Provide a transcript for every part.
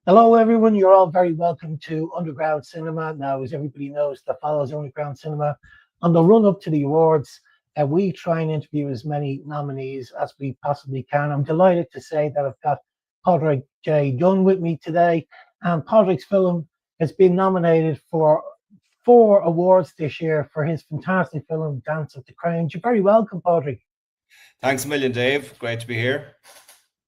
Hello, everyone. You're all very welcome to Underground Cinema. Now, as everybody knows that follows Underground Cinema, on the run up to the awards, we try and interview as many nominees as we possibly can. I'm delighted to say that I've got Pádraig J Dunne with me today, and Pádraig's film has been nominated for 4 awards this year for his fantastic film Dance of the Cranes. You're very welcome, Pádraig. Thanks a million, Dave. Great to be here.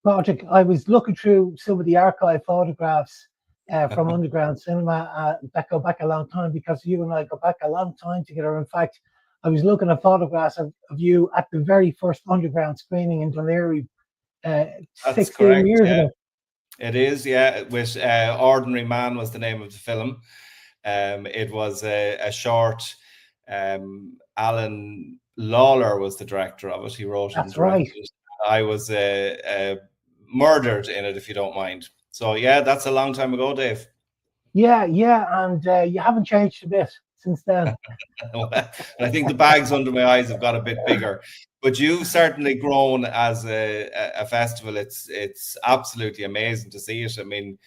Patrick, I was looking through some of the archive photographs from Underground Cinema that go back a long time because you and I go back a long time together. In fact, I was looking at photographs of you at the very first Underground screening in Dunne That's 16 correct. years Yeah, ago. it is. Yeah, with Ordinary Man was the name of the film. It was a short. Alan Lawler was the director of it. He wrote it and That's right. directed it. I was murdered in it, if you don't mind. So yeah, that's a long time ago, Dave. Yeah, yeah, and you haven't changed a bit since then. I think the bags under my eyes have got a bit bigger. But you've certainly grown as a festival. It's absolutely amazing to see it. I mean,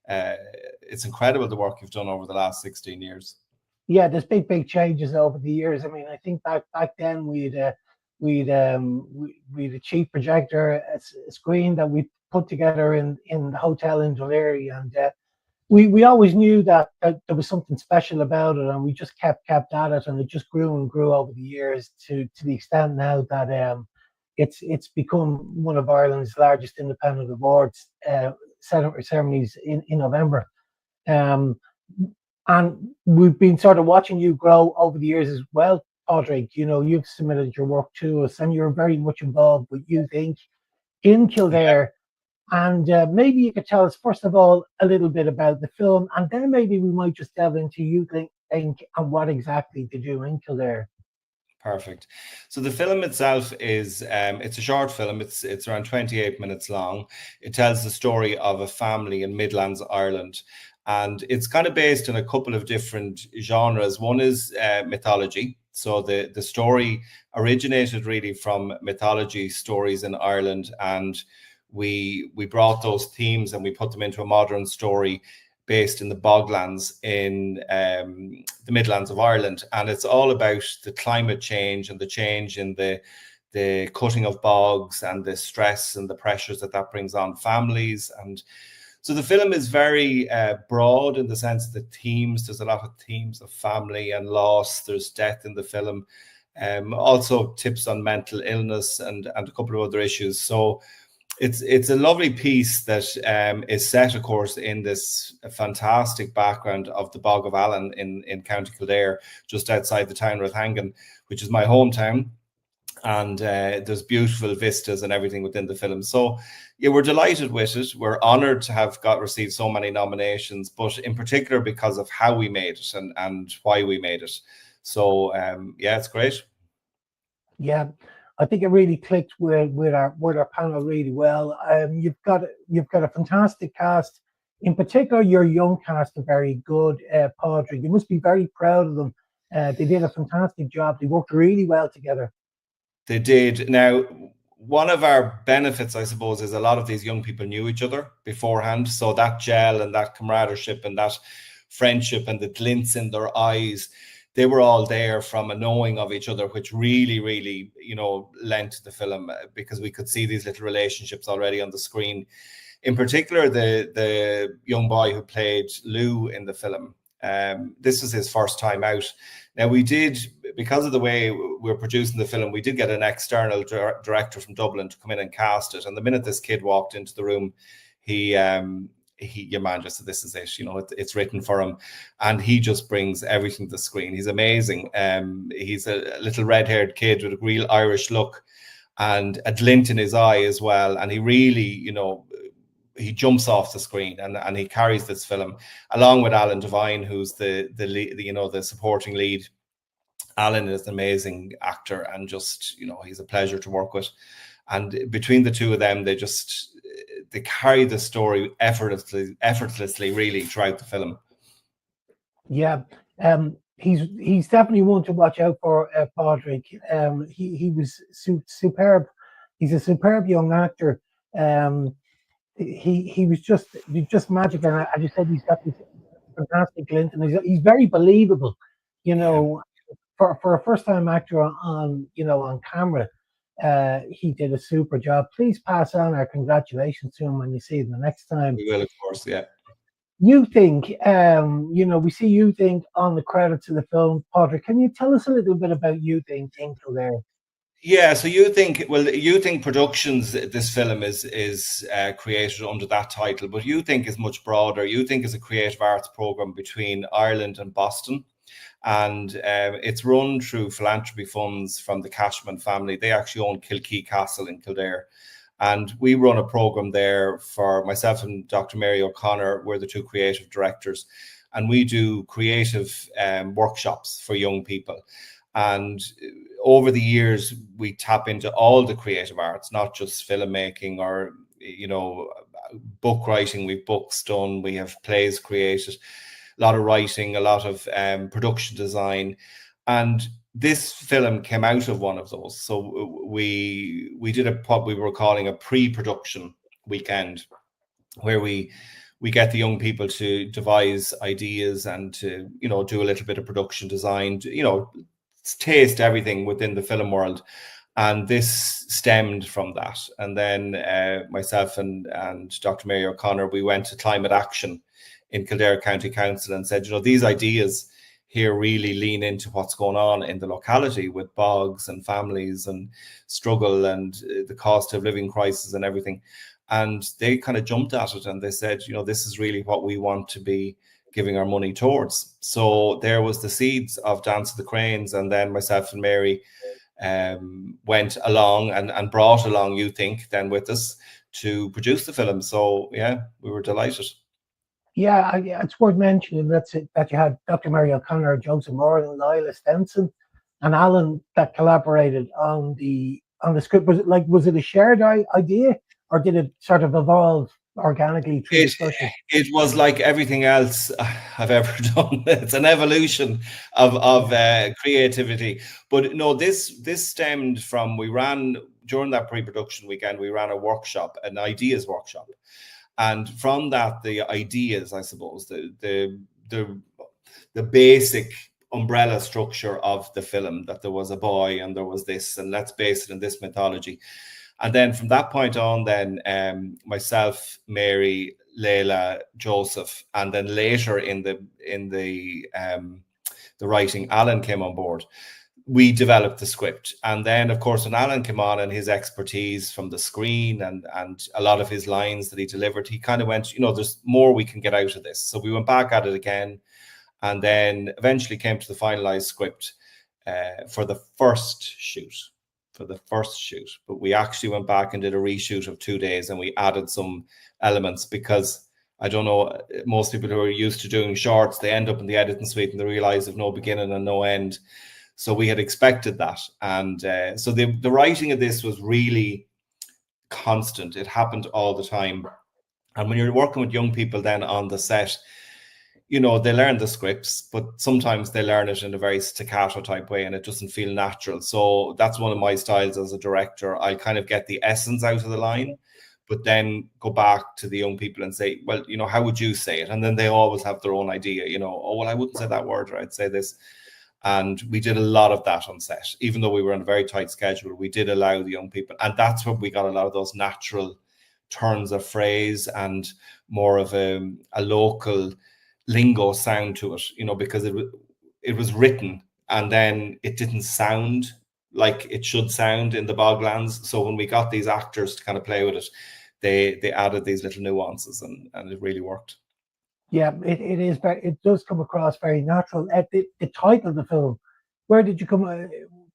it's incredible the work you've done over the last 16 years. Yeah, there's big changes over the years. I mean, I think back then we'd a cheap projector, a screen that we put together in the hotel in Dunleary, and we always knew that there was something special about it, and we just kept at it, and it just grew and grew over the years to the extent now that it's become one of Ireland's largest independent awards ceremonies in November. Um, and we've been sort of watching you grow over the years as well, Padraig. You know, you've submitted your work to us, and you're very much involved with Youth Inc. in Yeah. Kildare. And maybe you could tell us, first of all, a little bit about the film, and then maybe we might just delve into Youth Inc. and what exactly to do in Kildare. Perfect. So the film itself is it's a short film. It's around 28 minutes long. It tells the story of a family in Midlands, Ireland, and it's kind of based in a couple of different genres. One is mythology. So the story originated really from mythology stories in Ireland, and we brought those themes and we put them into a modern story based in the boglands in the Midlands of Ireland. And it's all about the climate change and the change in the cutting of bogs and the stress and the pressures that brings on families. And so the film is very broad in the sense of the themes. There's a lot of themes of family and loss. There's death in the film. Also tips on mental illness and a couple of other issues. So it's a lovely piece that is set, of course, in this fantastic background of the Bog of Allen in County Kildare, just outside the town of Rathangan, which is my hometown. And there's beautiful vistas and everything within the film. So yeah, we're delighted with it. We're honoured to have received so many nominations, but in particular because of how we made it and why we made it. So yeah, it's great. Yeah, I think it really clicked with our panel really well. You've got a fantastic cast. In particular, your young cast are very good. Padraig, you must be very proud of them. They did a fantastic job. They worked really well together. They did. Now, one of our benefits, I suppose, is a lot of these young people knew each other beforehand. So that gel and that camaraderie and that friendship and the glints in their eyes, they were all there from a knowing of each other, which really, lent to the film because we could see these little relationships already on the screen. In particular, the young boy who played Lou in the film, this was his first time out. Now we did, because of the way we were producing the film, we did get an external director from Dublin to come in and cast it. And the minute this kid walked into the room, your man just said, "This is it. It's written for him," and he just brings everything to the screen. He's amazing. He's a little red-haired kid with a real Irish look and a glint in his eye as well. And he really, he jumps off the screen and he carries this film along with Alan Devine, who's the lead, the supporting lead. Alan is an amazing actor and just, he's a pleasure to work with. And between the two of them, they carry the story effortlessly really throughout the film. Yeah, he's definitely one to watch out for, Padraig. He was superb. He's a superb young actor. he was just magic, and as you said, he's got this fantastic glint, and he's very believable. You know, for a first time actor on on camera, he did a super job. Please pass on our congratulations to him when you see him the next time. We will, of course, yeah. You think, we see You Think on the credits of the film. Pádraig, can you tell us a little bit about You Think in Kildare? Yeah, so You Think Productions, this film is created under that title, but You Think is much broader. You Think is a creative arts program between Ireland and Boston, and it's run through philanthropy funds from the Cashman family. They actually own Kilkee Castle in Kildare, and we run a program there for myself and Dr. Mary O'Connor. We're the two creative directors, and we do creative workshops for young people. And over the years, we tap into all the creative arts, not just filmmaking or, book writing. We've books done, we have plays created, a lot of writing, a lot of production design. And this film came out of one of those. So we did what we were calling a pre-production weekend, where we get the young people to devise ideas and to, do a little bit of production design, taste everything within the film world. And this stemmed from that. And then myself and Dr. Mary O'Connor, we went to Climate Action in Kildare County Council and said, these ideas here really lean into what's going on in the locality with bogs and families and struggle and the cost of living crisis and everything. And they kind of jumped at it and they said, this is really what we want to be giving our money towards. So there was the seeds of Dance of the Cranes, and then myself and Mary went along and brought along You Think then with us to produce the film. So yeah, we were delighted. Yeah, it's worth mentioning that you had Dr. Mary O'Connor, Joseph Moran, Lila Stenson, and Alan that collaborated on the script. Was it a shared idea, or did it sort of evolve organically through discussion? It was like everything else I've ever done. It's an evolution of creativity. But no, this stemmed from, we ran during that pre-production weekend, we ran a workshop, an ideas workshop. And from that, the ideas, I suppose, the basic umbrella structure of the film, that there was a boy and there was this, and let's base it in this mythology. And then from that point on, then myself, Mary, Leila, Joseph, and then later in the writing, Alan came on board. We developed the script. And then, of course, when Alan came on and his expertise from the screen and a lot of his lines that he delivered, he kind of went, there's more we can get out of this. So we went back at it again, and then eventually came to the finalized script for the first shoot. But we actually went back and did a reshoot of 2 days, and we added some elements, because I don't know, most people who are used to doing shorts, they end up in the editing suite and they realize there's no beginning and no end. So we had expected that. And so the writing of this was really constant. It happened all the time. And when you're working with young people then on the set, they learn the scripts, but sometimes they learn it in a very staccato type way and it doesn't feel natural. So that's one of my styles as a director. I kind of get the essence out of the line, but then go back to the young people and say, well, how would you say it? And then they always have their own idea, oh, well, I wouldn't say that word, or I'd say this. And we did a lot of that on set. Even though we were on a very tight schedule, we did allow the young people. And that's where we got a lot of those natural turns of phrase and more of a local lingo sound to it, because it was written and then it didn't sound like it should sound in the boglands. So when we got these actors to kind of play with it, they added these little nuances, and it really worked. Yeah, it does come across very natural. The title of the film, where did you come?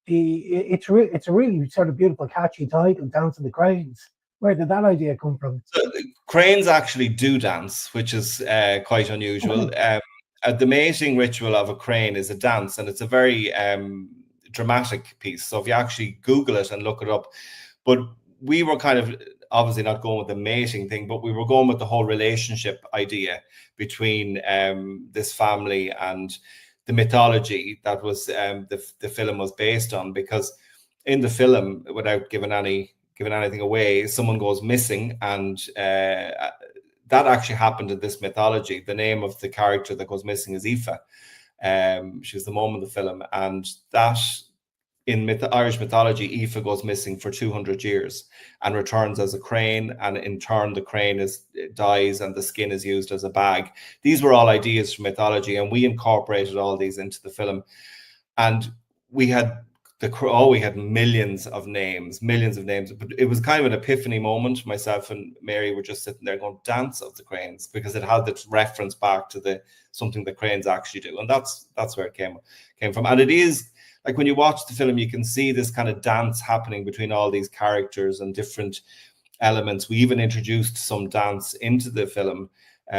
It's a really sort of beautiful, catchy title, Dance of the Cranes. Where did that idea come from? So cranes actually do dance, which is quite unusual. The mating ritual of a crane is a dance, and it's a very dramatic piece. So if you actually Google it and look it up, but we were kind of obviously not going with the mating thing, but we were going with the whole relationship idea between this family and the mythology that was the film was based on. Because in the film, without giving any giving anything away, someone goes missing, and that actually happened in this mythology. The name of the character that goes missing is Aoife. She was the mom of the film, and that in Irish mythology, Aoife goes missing for 200 years and returns as a crane, and in turn the crane dies and the skin is used as a bag. These were all ideas from mythology, and we incorporated all these into the film. And we had millions of names, but it was kind of an epiphany moment. Myself and Mary were just sitting there going, Dance of the Cranes, because it had this reference back to something that cranes actually do, and that's where it came from. And it is like, when you watch the film, you can see this kind of dance happening between all these characters and different elements. We even introduced some dance into the film.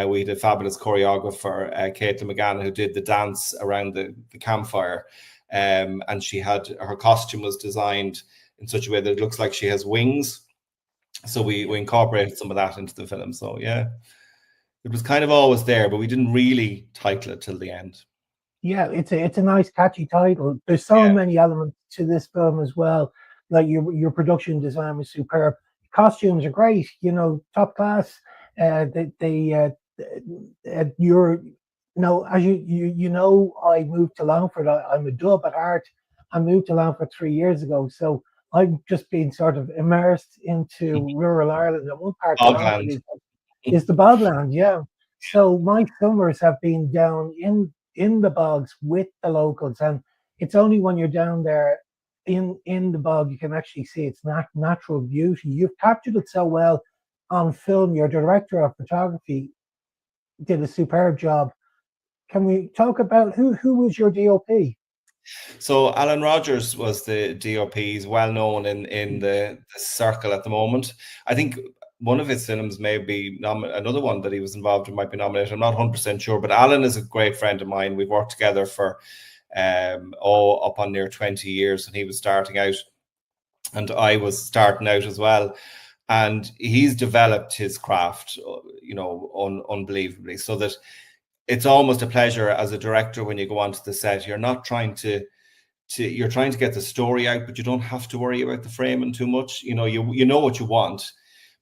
We had a fabulous choreographer, Caitlin McGann, who did the dance around the campfire. And her costume was designed in such a way that it looks like she has wings. So we incorporated some of that into the film. So yeah, it was kind of always there, but we didn't really title it till the end. Yeah, it's a nice catchy title. There's so many elements to this film as well. Like your production design was superb. Costumes are great, top class. As I moved to Longford. I'm a dub at heart. I moved to Longford 3 years ago, so I've just been sort of immersed into rural Ireland. And one part of Longford is the bogland, yeah. So my summers have been down in the bogs with the locals, and it's only when you're down there in the bog you can actually see its natural beauty. You've captured it so well on film. Your director of photography did a superb job. Can we talk about who was your DOP? So Alan Rogers was the DOP. He's well known in the circle at the moment. I think one of his films may be another one that he was involved in might be nominated. I'm not 100% sure, but Alan is a great friend of mine. We've worked together for up on near 20 years, and he was starting out and I was starting out as well. And he's developed his craft, unbelievably, so that it's almost a pleasure as a director when you go onto the set. You're not trying you're trying to get the story out, but you don't have to worry about the framing too much. You know what you want,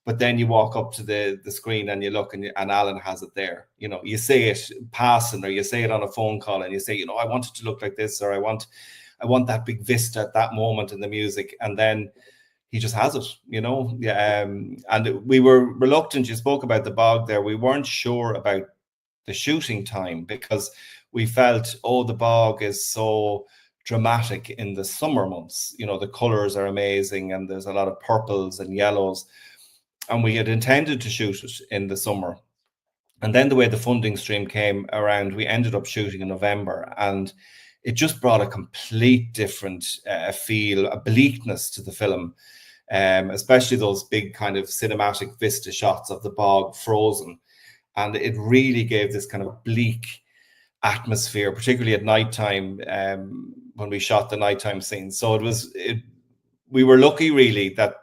but then you walk up to the screen and you look, and Alan has it there. You say it passing, or you say it on a phone call, and you say, I want it to look like this, or I want that big vista at that moment in the music, and then he just has it, and we were reluctant. You spoke about the bog there. We weren't sure about the shooting time, because we felt, the bog is so dramatic in the summer months. The colors are amazing, and there's a lot of purples and yellows, and we had intended to shoot it in the summer. And then the way the funding stream came around, we ended up shooting in November, and it just brought a complete different feel, a bleakness to the film, especially those big kind of cinematic vista shots of the bog frozen. And it really gave this kind of bleak atmosphere, particularly at nighttime, when we shot the nighttime scenes. So we were lucky, really, that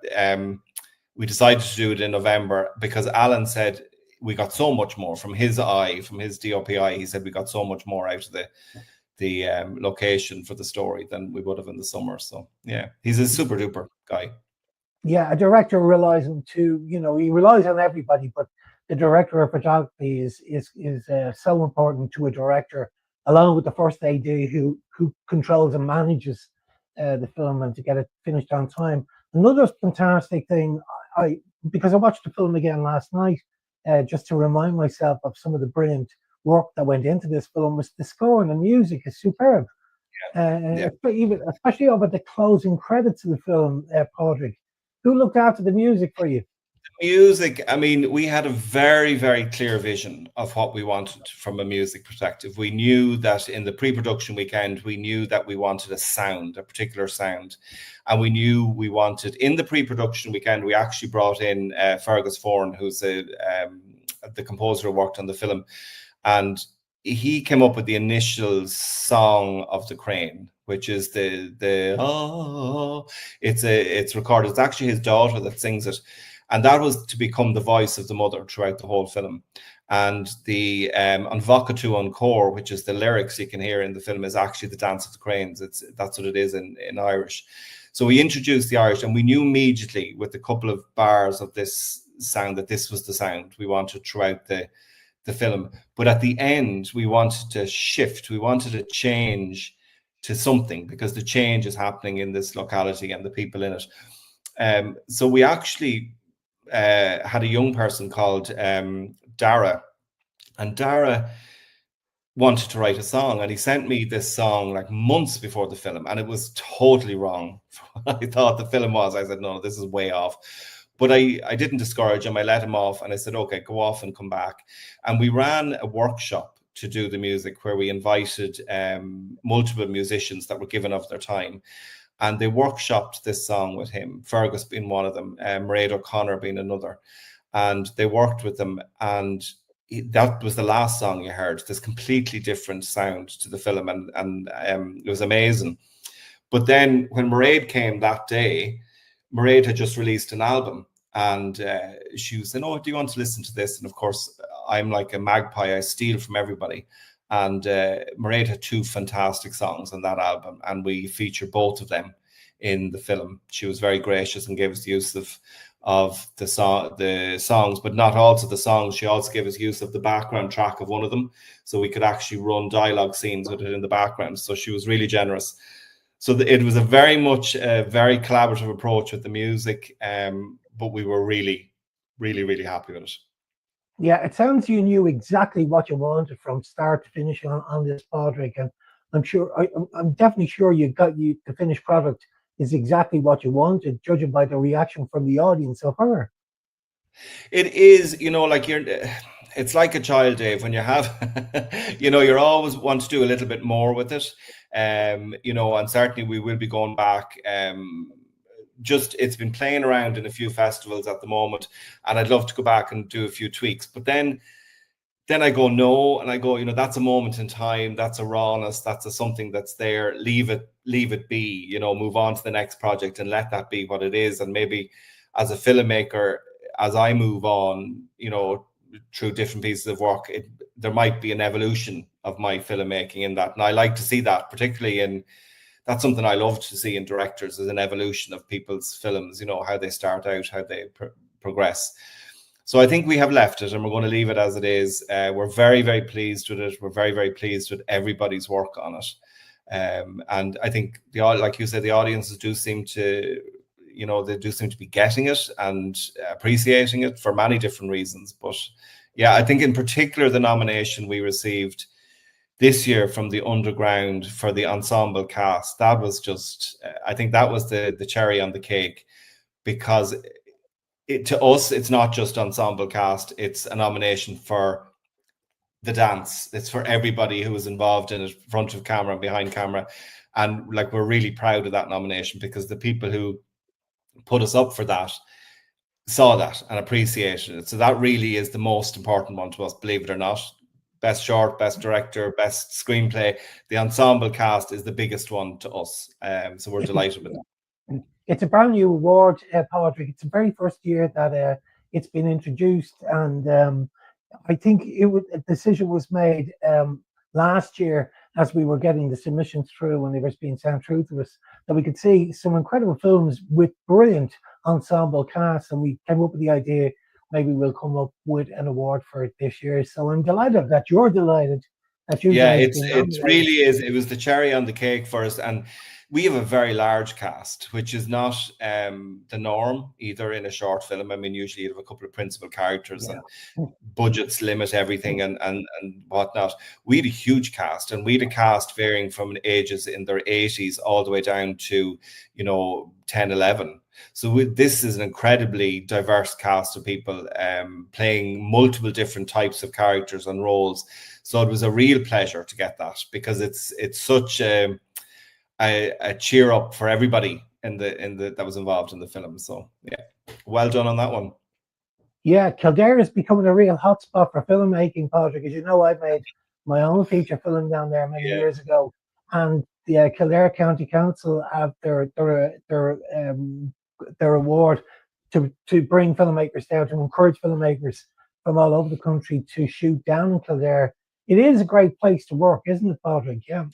we decided to do it in November, because Alan said we got so much more from his DOPI. He said we got so much more out of the location for the story than we would have in the summer. So yeah, he's a super duper guy. Yeah, a director relies on he relies on everybody, but the director of photography is so important to a director, along with the first AD who controls and manages the film and to get it finished on time. Another fantastic thing, because I watched the film again last night, just to remind myself of some of the brilliant work that went into this film, was the score and the music is superb. Especially over the closing credits of the film, Pádraig. Who looked after the music for you? Music, we had a very, very clear vision of what we wanted from a music perspective. We knew that in the pre-production weekend, we knew that we wanted a particular sound. And we knew we wanted, in the pre-production weekend, we actually brought in Fergus Foran, who's the composer who worked on the film. And he came up with the initial song of the crane, which is it's recorded. It's actually his daughter that sings it. And that was to become the voice of the mother throughout the whole film. And the An Vocatu Encore, which is the lyrics you can hear in the film, is actually the Dance of the Cranes. That's what it is in Irish. So we introduced the Irish, and we knew immediately with a couple of bars of this sound that this was the sound we wanted throughout the film. But at the end, we wanted to shift. We wanted to change to something, because the change is happening in this locality and the people in it. So we actually had a young person called Dara, and Dara wanted to write a song, and he sent me this song like months before the film, and it was totally wrong from what I thought the film was. I said, no, this is way off. But I didn't discourage him. I let him off, and I said, okay, go off and come back. And we ran a workshop to do the music where we invited multiple musicians that were given of their time, and they workshopped this song with him, Fergus being one of them, Mairead O'Connor being another, and they worked with them, and that was the last song you heard, this completely different sound to the film, and it was amazing. But then when Mairead came that day, Mairead had just released an album, and she was saying, oh, do you want to listen to this? And of course, I'm like a magpie, I steal from everybody. And Mairead had 2 fantastic songs on that album, and we feature both of them in the film. She was very gracious and gave us the use of the songs, but not also the songs. She also gave us use of the background track of one of them, so we could actually run dialogue scenes with it in the background. So she was really generous. So it was a very collaborative approach with the music, but we were really, really, really happy with it. Yeah, it sounds you knew exactly what you wanted from start to finish on this, Pádraig, and I'm definitely sure the finished product is exactly what you wanted, judging by the reaction from the audience so far. It is, like it's like a child, Dave, when you have, you're always want to do a little bit more with it. And certainly we will be going back. It's been playing around in a few festivals at the moment, and I'd love to go back and do a few tweaks. But then I go, no, and I go, that's a moment in time, that's a rawness, that's a something that's there. Leave it be, move on to the next project and let that be what it is. And maybe as a filmmaker, as I move on, through different pieces of work, there might be an evolution of my filmmaking in that. And I like to see that, particularly that's something I love to see in directors, is an evolution of people's films, how they start out, how they progress. So I think we have left it, and we're going to leave it as it is. We're very, very pleased with it. We're very, very pleased with everybody's work on it. And I think, like you said, the audiences do seem to, they do seem to be getting it and appreciating it for many different reasons. But yeah, I think in particular, the nomination we received this year from the Underground for the Ensemble Cast, that was just, I think that was the cherry on the cake, because to us, it's not just Ensemble Cast, it's a nomination for the dance. It's for everybody who was involved in it, front of camera and behind camera. And like, we're really proud of that nomination, because the people who put us up for that saw that and appreciated it. So that really is the most important one to us, believe it or not. Best short, best director, best screenplay. The Ensemble Cast is the biggest one to us. So we're delighted with that. It's a brand new award, Pádraig. It's the very first year that it's been introduced, and I think a decision was made last year as we were getting the submissions through and they were being sent through to us, that we could see some incredible films with brilliant ensemble casts, and we came up with the idea maybe we'll come up with an award for it this year. So I'm delighted that you're delighted that you. Yeah, it really is. It was the cherry on the cake for us, and we have a very large cast, which is not the norm either in a short film. I mean, usually you have a couple of principal characters, and budgets limit everything and whatnot. We had a huge cast, and we had a cast varying from ages in their 80s all the way down to 10, 11. So this is an incredibly diverse cast of people playing multiple different types of characters and roles. So it was a real pleasure to get that, because it's such a cheer up for everybody in the that was involved in the film. So yeah, well done on that one. Yeah, Kildare is becoming a real hotspot for filmmaking, Pádraig. As you know, I made my own feature film down there many years ago, and the Kildare County Council have their award to bring filmmakers down, to encourage filmmakers from all over the country to shoot down in Kildare. It is a great place to work, isn't it, Pádraig? Yeah.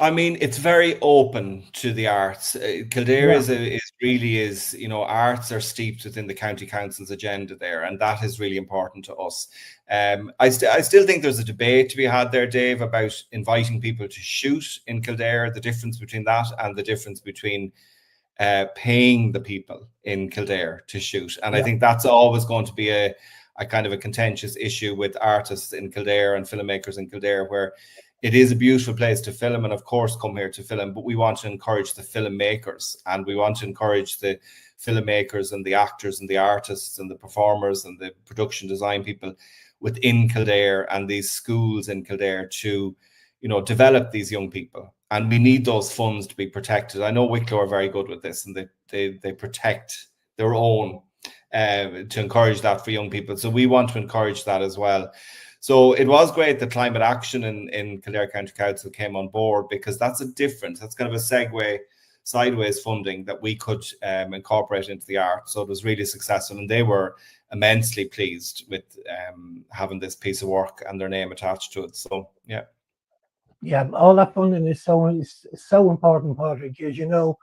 I mean, it's very open to the arts. Kildare Yeah, is really is, you know, arts are steeped within the county council's agenda there, and that is really important to us. I still think there's a debate to be had there, Dave, about inviting people to shoot in Kildare. The difference between that and the difference between paying the people in Kildare to shoot, and I yeah, think that's always going to be a kind of a contentious issue with artists in Kildare and filmmakers in Kildare, where it is a beautiful place to film and of course come here to film, but we want to encourage the filmmakers and we want to encourage the filmmakers and the actors and the artists and the performers and the production design people within Kildare and these schools in Kildare to, you know, develop these young people. And we need those funds to be protected. I know Wicklow are very good with this, and they protect their own to encourage that for young people. So we want to encourage that as well. So it was great that Climate Action in Kildare County Council came on board, because that's kind of a segue, sideways funding that we could incorporate into the art. So it was really successful, and they were immensely pleased with having this piece of work and their name attached to it. So yeah. yeah. All that funding is so important, Padraig. As you know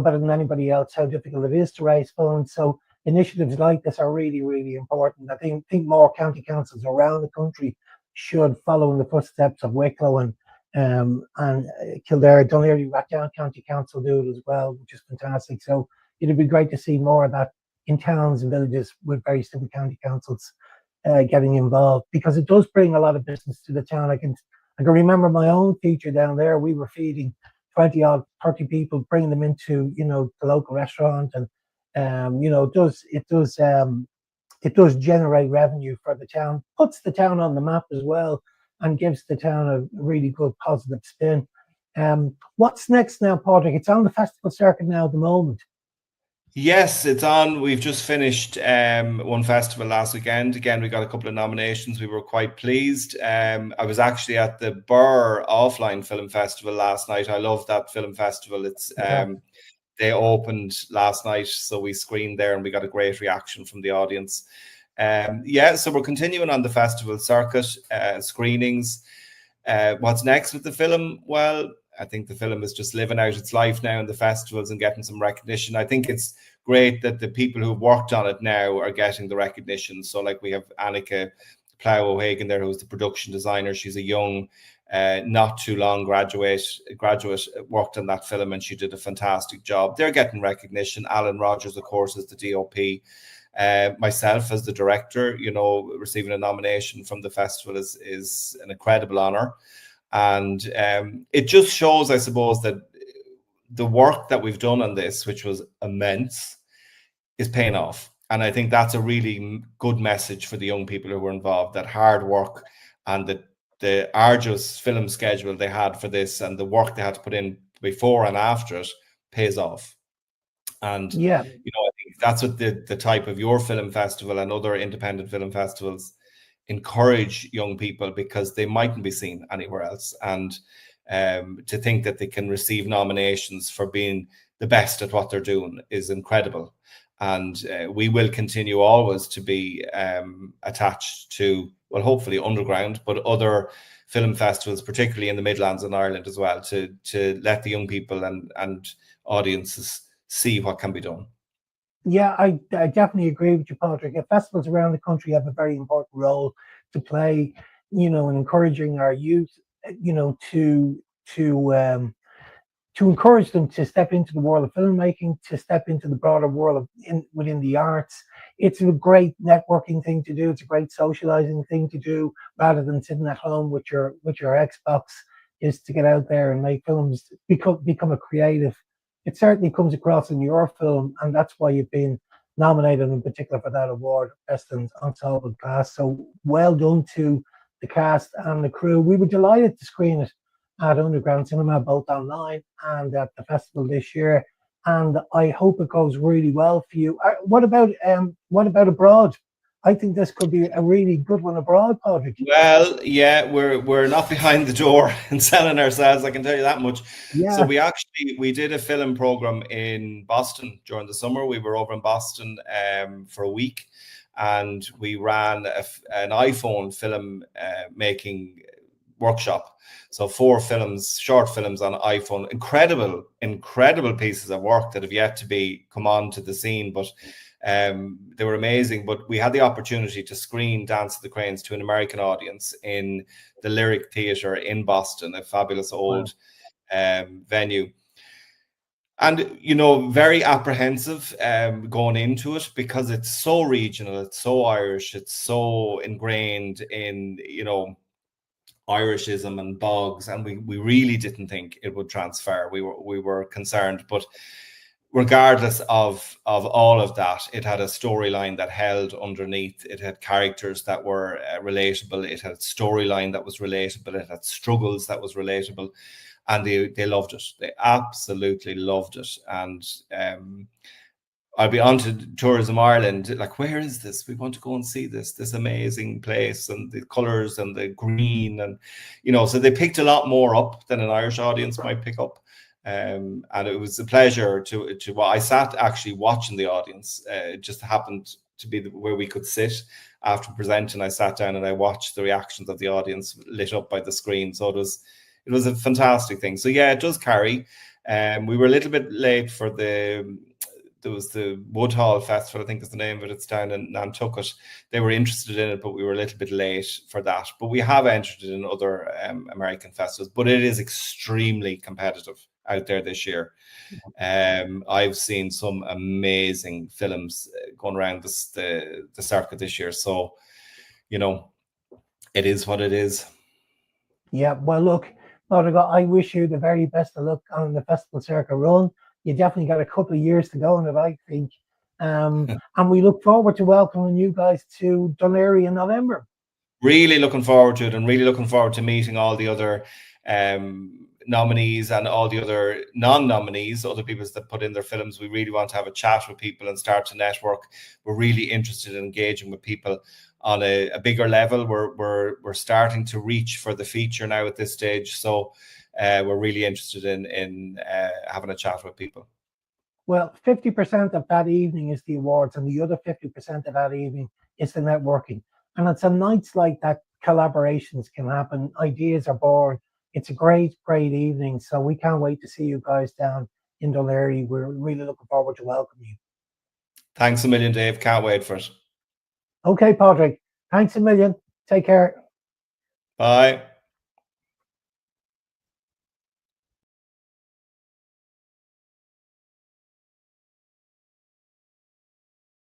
better than anybody else how difficult it is to raise funds. So initiatives like this are really, really important. I think more county councils around the country should follow in the footsteps of Wicklow and Kildare. Dunne, Rathdown County Council do it as well, which is fantastic. So it'd be great to see more of that in towns and villages with very simple county councils getting involved, because it does bring a lot of business to the town. I can remember my own teacher down there. We were feeding 20 odd 30 people, bringing them into the local restaurant, and it does generate revenue for the town, puts the town on the map as well, and gives the town a really good positive spin. What's next now, Patrick? It's on the festival circuit now at the moment. Yes, it's on. We've just finished one festival last weekend. Again, we got a couple of nominations. We were quite pleased. I was actually at the Burr Offline Film Festival last night. I love that film festival. It's they opened last night, so we screened there and we got a great reaction from the audience. So we're continuing on the festival circuit, screenings. What's next with the film? Well, I think the film is just living out its life now in the festivals and getting some recognition. I think it's great that the people who've worked on it now are getting the recognition. So like we have Annika Plough O'Hagan there, who's the production designer. She's a young, not too long graduate, worked on that film and she did a fantastic job. They're getting recognition. Alan Rogers, of course, is the DOP. Myself as the director, receiving a nomination from the festival is an incredible honor. And it just shows, I suppose, that the work that we've done on this, which was immense, is paying off. And I think that's a really good message for the young people who were involved, that hard work and the arduous film schedule they had for this and the work they had to put in before and after it pays off. And, I think that's what the type of your film festival and other independent film festivals encourage young people, because they mightn't be seen anywhere else. And to think that they can receive nominations for being the best at what they're doing is incredible. And we will continue always to be attached to, well, hopefully underground, but other film festivals, particularly in the Midlands and Ireland as well, to let the young people and audiences see what can be done. Yeah, I definitely agree with you, Patrick. Festivals around the country have a very important role to play, in encouraging our youth, to encourage them to step into the world of filmmaking, to step into the broader world within the arts. It's a great networking thing to do. It's a great socializing thing to do, rather than sitting at home with your Xbox. Is to get out there and make films, become a creative. It certainly comes across in your film, and that's why you've been nominated in particular for that award, Best Ensemble Cast. So well done to the cast and the crew. We were delighted to screen it at Underground Cinema, both online and at the festival this year. And I hope it goes really well for you. What about abroad? I think this could be a really good one abroad, Padraig. Well, yeah, we're not behind the door in selling ourselves, I can tell you that much. Yeah. So we did a film program in Boston during the summer. We were over in Boston for a week, and we ran an iPhone film making workshop. So 4 films, short films on iPhone, incredible pieces of work that have yet to come on to the scene, but they were amazing. But we had the opportunity to screen Dance of the Cranes to an American audience in the Lyric Theatre in Boston, a fabulous old venue. And, you know, very apprehensive going into it, because it's so regional, it's so Irish, it's so ingrained in, you know, Irishism and bogs, and we really didn't think it would transfer. We were concerned, but regardless of all of that, it had a storyline that held underneath. It had characters that were relatable. It had a storyline that was relatable. It had struggles that was relatable, and they loved it. They absolutely loved it. And I'll be on to Tourism Ireland, like, where is this? We want to go and see this amazing place, and the colours and the green, and, you know, so they picked a lot more up than an Irish audience might pick up. And it was a pleasure to I sat actually watching the audience. It just happened to be where we could sit after presenting. I sat down and I watched the reactions of the audience lit up by the screen. So it was a fantastic thing. So yeah, it does carry. We were a little bit late for there was the Woodhall Festival, I think is the name of it. It's down in Nantucket. They were interested in it, but we were a little bit late for that. But we have entered it in other American festivals. But it is extremely competitive out there this year. I've seen some amazing films going around the circuit this year. So, you know, it is what it is. Yeah, well, look, Pádraig, I wish you the very best of luck on the festival circuit run. You definitely got a couple of years to go in it, I think. And we look forward to welcoming you guys to Dunne in November. Really looking forward to it, and really looking forward to meeting all the other nominees and all the other non-nominees, other people that put in their films. We really want to have a chat with people and start to network. We're really interested in engaging with people on a bigger level. We're starting to reach for the feature now at this stage. So we're really interested in having a chat with people. Well, 50% of that evening is the awards, and the other 50% of that evening is the networking. And it's on nights like that collaborations can happen, ideas are born. It's a great evening. So we can't wait to see you guys down in Dunne. We're really looking forward to welcoming you. Thanks a million, Dave. Can't wait for it. Okay, Pádraig. Thanks a million. Take care. Bye.